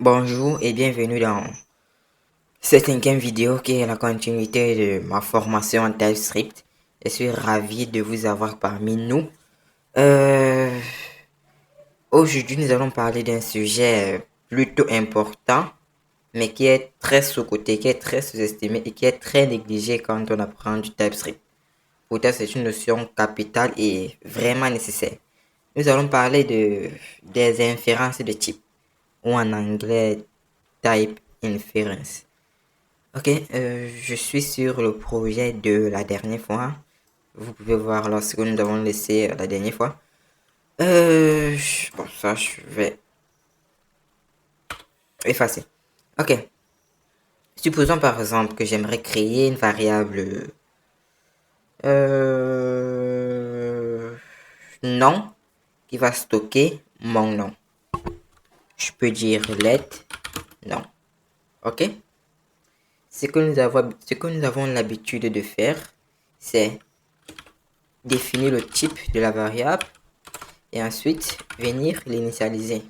Bonjour et bienvenue dans cette cinquième vidéo qui est la continuité de ma formation en TypeScript. Je suis ravi de vous avoir parmi nous. Aujourd'hui, nous allons parler d'un sujet plutôt important, mais qui est très sous-coté, qui est très sous-estimé et qui est très négligé quand on apprend du TypeScript. Pourtant, c'est une notion capitale et vraiment nécessaire. Nous allons parler des inférences de type, ou en anglais type inference. Ok, je suis sur le projet de la dernière fois. Vous pouvez voir lorsque nous avons laissé la dernière fois. Bon, ça, je vais effacer. Ok, supposons par exemple que j'aimerais créer une variable nom qui va stocker mon nom. Je peux dire let nom. Ok, ce que nous avons l'habitude de faire, c'est définir le type de la variable et ensuite venir l'initialiser.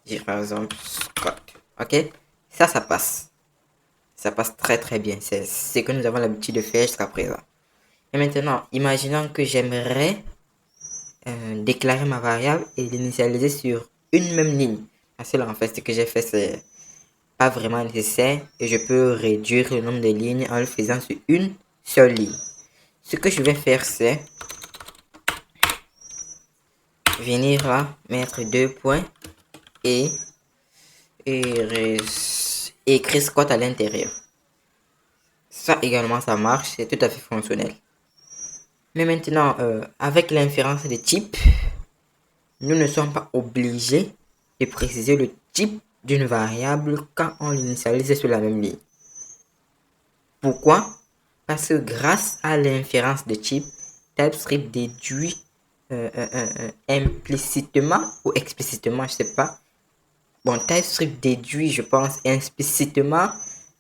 J'ai par exemple Scott. Ok, ça passe. Ça passe très très bien. C'est ce que nous avons l'habitude de faire jusqu'à présent. Et maintenant, imaginons que j'aimerais déclarer ma variable et l'initialiser sur une même ligne. Parce que là, en fait, ce que j'ai fait, c'est pas vraiment nécessaire et je peux réduire le nombre de lignes en le faisant sur une seule ligne. Ce que je vais faire, c'est venir là, mettre deux points et écrire Scott à l'intérieur. Ça également, ça marche, c'est tout à fait fonctionnel. Mais maintenant, avec l'inférence de type, nous ne sommes pas obligés de préciser le type d'une variable quand on l'initialise sur la même ligne. Pourquoi? Parce que grâce à l'inférence de type, TypeScript déduit implicitement ou explicitement, je sais pas. Bon, TypeScript déduit, je pense, implicitement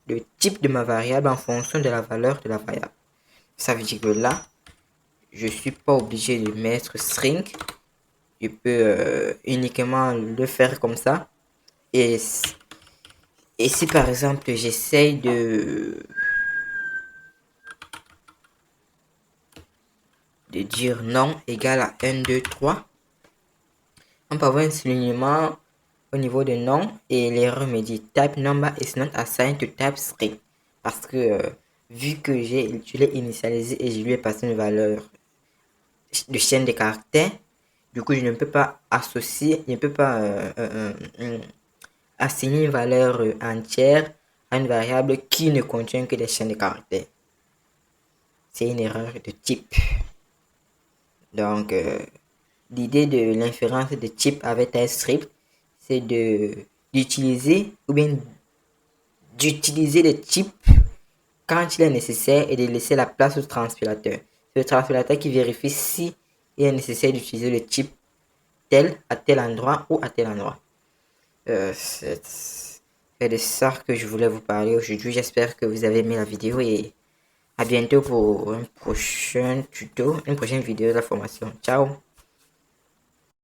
le type de ma variable en fonction de la valeur de la variable. Ça veut dire que là, je suis pas obligé de mettre string. Je peux uniquement le faire comme ça. Et, et si par exemple j'essaye de dire non égal à 1, 2, 3, on peut avoir un soulignement au niveau de non et l'erreur me dit type number is not assigned to type string. Parce que vu que je l'ai initialisé et je lui ai passé une valeur de chaîne de caractères, du coup je ne peux pas associer, je ne peux pas assigner une valeur entière à une variable qui ne contient que des chaînes de caractères. C'est une erreur de type. Donc, l'idée de l'inférence de type avec TypeScript, c'est d'utiliser ou bien d'utiliser le type quand il est nécessaire et de laisser la place au transpilateur. C'est le transpilateur qui vérifie si il est nécessaire d'utiliser le type tel à tel endroit ou à tel endroit. C'est de ça que je voulais vous parler aujourd'hui. J'espère que vous avez aimé la vidéo et à bientôt pour un prochain tuto, une prochaine vidéo de la formation. Ciao!